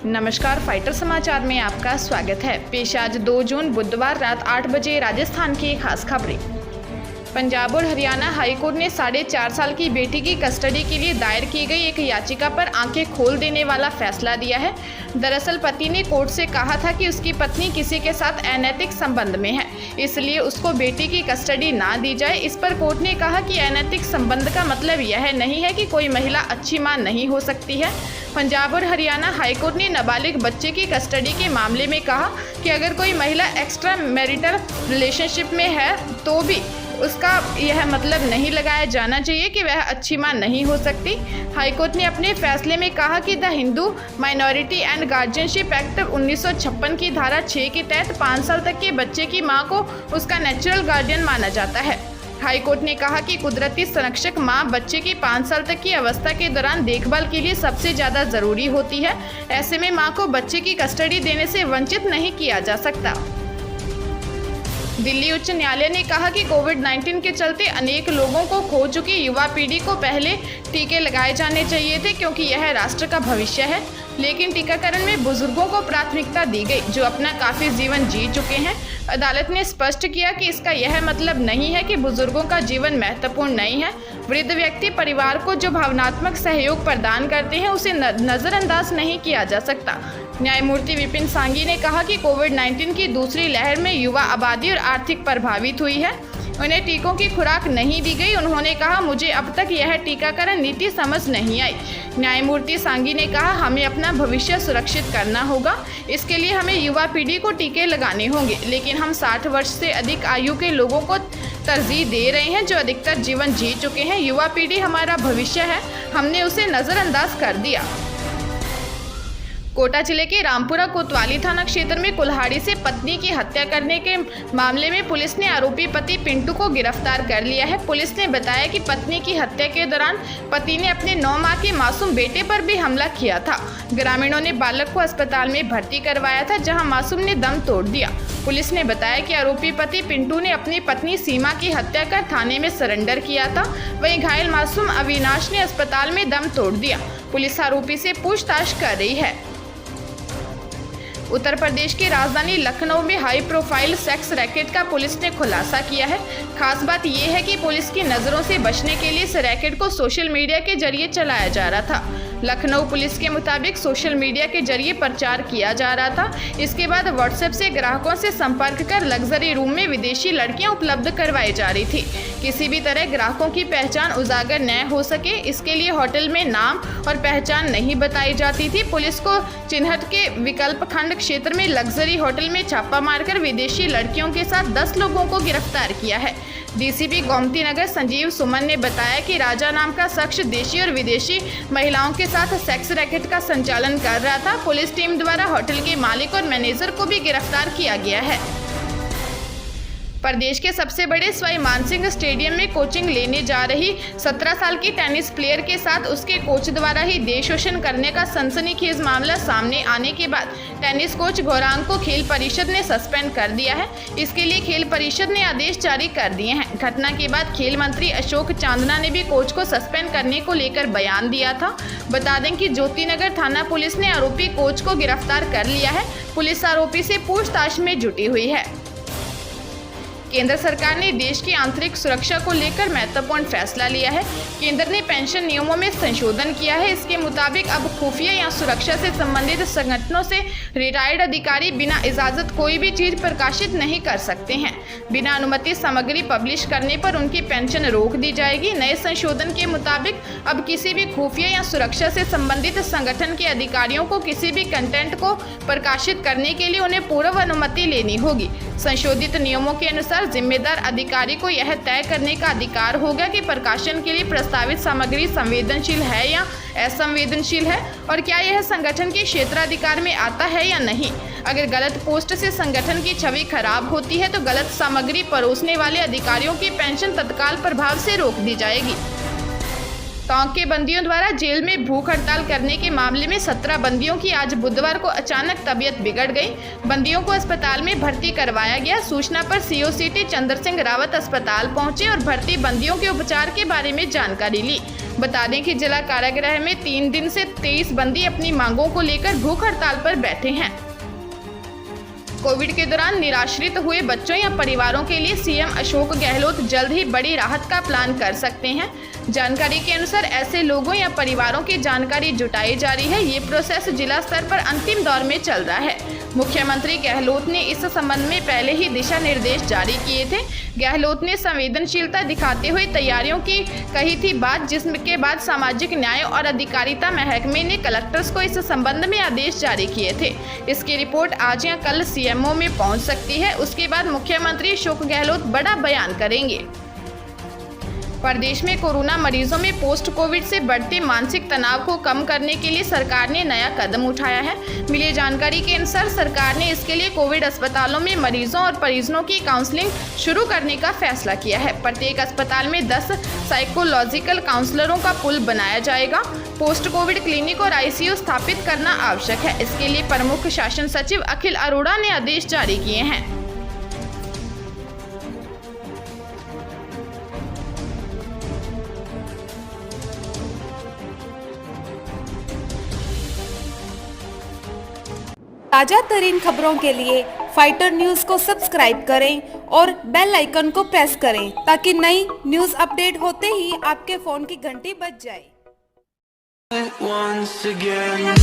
नमस्कार, फाइटर समाचार में आपका स्वागत है। पेश आज 2 जून बुधवार रात 8 बजे राजस्थान की खास खबरें। पंजाब और हरियाणा हाईकोर्ट ने 4.5 साल की बेटी की कस्टडी के लिए दायर की गई एक याचिका पर आंखें खोल देने वाला फैसला दिया है। दरअसल पति ने कोर्ट से कहा था कि उसकी पत्नी किसी के साथ अनैतिक संबंध में है, इसलिए उसको बेटी की कस्टडी ना दी जाए। इस पर कोर्ट ने कहा कि अनैतिक संबंध का मतलब यह नहीं है कि कोई महिला अच्छी मां नहीं हो सकती है। पंजाब और हरियाणा हाईकोर्ट ने नाबालिग बच्चे की कस्टडी के मामले में कहा कि अगर कोई महिला एक्स्ट्रा मैरिटल रिलेशनशिप में है तो भी उसका यह मतलब नहीं लगाया जाना चाहिए कि वह अच्छी मां नहीं हो सकती। हाईकोर्ट ने अपने फैसले में कहा कि the Hindu minority and guardianship act 1956 की धारा 6 के तहत 5 साल तक के बच्चे की मां को उसका नेचुरल गार्डियन माना जाता है। हाईकोर्ट ने कहा कि कुदरती संरक्षक मां बच्चे की 5 साल तक की अवस्था के दौरान देखभाल के लिए सबसे ज़्यादा ज़रूरी होती है। ऐसे में मां को बच्चे की कस्टडी देने से वंचित नहीं किया जा सकता। दिल्ली उच्च न्यायालय ने कहा कि कोविड-19 के चलते अनेक लोगों को खो चुकी युवा पीढ़ी को पहले टीके लगाए जाने चाहिए थे, क्योंकि यह राष्ट्र का भविष्य है। लेकिन टीकाकरण में बुजुर्गों को प्राथमिकता दी गई, जो अपना काफ़ी जीवन जी चुके हैं। अदालत ने स्पष्ट किया कि इसका यह मतलब नहीं है कि बुजुर्गों का जीवन महत्वपूर्ण नहीं है। वृद्ध व्यक्ति परिवार को जो भावनात्मक सहयोग प्रदान करते हैं, उसे नज़रअंदाज नहीं किया जा सकता। न्यायमूर्ति विपिन सांघी ने कहा कि कोविड-19 की दूसरी लहर में युवा आबादी और आर्थिक प्रभावित हुई है, उन्हें टीकों की खुराक नहीं दी गई। उन्होंने कहा, मुझे अब तक यह टीकाकरण नीति समझ नहीं आई। न्यायमूर्ति सांघी ने कहा, हमें अपना भविष्य सुरक्षित करना होगा, इसके लिए हमें युवा पीढ़ी को टीके लगाने होंगे, लेकिन हम 60 वर्ष से अधिक आयु के लोगों को तरजीह दे रहे हैं, जो अधिकतर जीवन जी चुके हैं। युवा पीढ़ी हमारा भविष्य है, हमने उसे नज़रअंदाज कर दिया। कोटा जिले के रामपुरा कोतवाली थाना क्षेत्र में कुल्हाड़ी से पत्नी की हत्या करने के मामले में पुलिस ने आरोपी पति पिंटू को गिरफ्तार कर लिया है। पुलिस ने बताया कि पत्नी की हत्या के दौरान पति ने अपने 9 माह के मासूम बेटे पर भी हमला किया था। ग्रामीणों ने बालक को अस्पताल में भर्ती करवाया था, जहां मासूम ने दम तोड़ दिया। पुलिस ने बताया कि आरोपी पति पिंटू ने अपनी पत्नी सीमा की हत्या कर थाने में सरेंडर किया था। वहीं घायल मासूम अविनाश ने अस्पताल में दम तोड़ दिया। पुलिस आरोपी से पूछताछ कर रही है। उत्तर प्रदेश की राजधानी लखनऊ में हाई प्रोफाइल सेक्स रैकेट का पुलिस ने खुलासा किया है। खास बात यह है कि पुलिस की नज़रों से बचने के लिए इस रैकेट को सोशल मीडिया के जरिए चलाया जा रहा था। लखनऊ पुलिस के मुताबिक सोशल मीडिया के जरिए प्रचार किया जा रहा था। इसके बाद व्हाट्सएप से ग्राहकों से संपर्क कर लग्जरी रूम में विदेशी लड़कियां उपलब्ध करवाई जा रही थी। किसी भी तरह ग्राहकों की पहचान उजागर न हो सके, इसके लिए होटल में नाम और पहचान नहीं बताई जाती थी। पुलिस को चिन्हट के विकल्प खंड क्षेत्र में लग्जरी होटल में छापा मारकर विदेशी लड़कियों के साथ 10 लोगों को गिरफ्तार किया है। डीसीपी गोमती नगर संजीव सुमन ने बताया कि राजा नाम का शख्स देशी और विदेशी महिलाओं के साथ सेक्स रैकेट का संचालन कर रहा था। पुलिस टीम द्वारा होटल के मालिक और मैनेजर को भी गिरफ्तार किया गया है। प्रदेश के सबसे बड़े सवाई मानसिंह स्टेडियम में कोचिंग लेने जा रही 17 साल की टेनिस प्लेयर के साथ उसके कोच द्वारा ही देह शोषण करने का सनसनीखेज मामला सामने आने के बाद टेनिस कोच गौरांग को खेल परिषद ने सस्पेंड कर दिया है। इसके लिए खेल परिषद ने आदेश जारी कर दिए हैं। घटना के बाद खेल मंत्री अशोक चांदना ने भी कोच को सस्पेंड करने को लेकर बयान दिया था। बता दें कि ज्योतिनगर थाना पुलिस ने आरोपी कोच को गिरफ्तार कर लिया है। पुलिस आरोपी से पूछताछ में जुटी हुई है। केंद्र सरकार ने देश की आंतरिक सुरक्षा को लेकर महत्वपूर्ण फैसला लिया है। केंद्र ने पेंशन नियमों में संशोधन किया है। इसके मुताबिक अब खुफिया या सुरक्षा से संबंधित संगठनों से रिटायर्ड अधिकारी बिना इजाजत कोई भी चीज प्रकाशित नहीं कर सकते हैं। बिना अनुमति सामग्री पब्लिश करने पर उनकी पेंशन रोक दी जाएगी। नए संशोधन के मुताबिक अब किसी भी खुफिया या सुरक्षा से संबंधित संगठन के अधिकारियों को किसी भी कंटेंट को प्रकाशित करने के लिए उन्हें पूर्व अनुमति लेनी होगी। संशोधित नियमों के अनुसार जिम्मेदार अधिकारी को यह तय करने का अधिकार होगा कि प्रकाशन के लिए प्रस्तावित सामग्री संवेदनशील है या असंवेदनशील है, और क्या यह संगठन के क्षेत्राधिकार में आता है या नहीं। अगर गलत पोस्ट से संगठन की छवि खराब होती है तो गलत सामग्री परोसने वाले अधिकारियों की पेंशन तत्काल प्रभाव से रोक दी जाएगी। टोंक के बंदियों द्वारा जेल में भूख हड़ताल करने के मामले में 17 बंदियों की आज बुधवार को अचानक तबीयत बिगड़ गई। बंदियों को अस्पताल में भर्ती करवाया गया। सूचना पर सीओ सिटी चंद्र सिंह रावत अस्पताल पहुंचे और भर्ती बंदियों के उपचार के बारे में जानकारी ली। बता दें कि जिला कारागृह में 3 दिन से 23 बंदी अपनी मांगों को लेकर भूख हड़ताल पर बैठे हैं। कोविड के दौरान निराश्रित हुए बच्चों या परिवारों के लिए सीएम अशोक गहलोत जल्द ही बड़ी राहत का प्लान कर सकते हैं। जानकारी के अनुसार ऐसे लोगों या परिवारों की जानकारी जुटाई जा रही है। ये प्रोसेस जिला स्तर पर अंतिम दौर में चल रहा है। मुख्यमंत्री गहलोत ने इस संबंध में पहले ही दिशा निर्देश जारी किए थे। गहलोत ने संवेदनशीलता दिखाते हुए तैयारियों की कही थी बात, जिसके बाद सामाजिक न्याय और अधिकारिता महकमे ने कलेक्टर्स को इस संबंध में आदेश जारी किए थे। इसकी रिपोर्ट आज या कल सीएमओ में पहुंच सकती है। उसके बाद मुख्यमंत्री अशोक गहलोत बड़ा बयान करेंगे। प्रदेश में कोरोना मरीजों में पोस्ट कोविड से बढ़ते मानसिक तनाव को कम करने के लिए सरकार ने नया कदम उठाया है। मिली जानकारी के अनुसार सरकार ने इसके लिए कोविड अस्पतालों में मरीजों और परिजनों की काउंसलिंग शुरू करने का फैसला किया है। प्रत्येक अस्पताल में 10 साइकोलॉजिकल काउंसलरों का पूल बनाया जाएगा। पोस्ट कोविड क्लिनिक और आईसीयू स्थापित करना आवश्यक है। इसके लिए प्रमुख शासन सचिव अखिल अरोड़ा ने आदेश जारी किए हैं। ताजा तरीन खबरों के लिए फाइटर न्यूज को सब्सक्राइब करें और बेल आइकन को प्रेस करें ताकि नई न्यूज अपडेट होते ही आपके फोन की घंटी बज जाए। Once again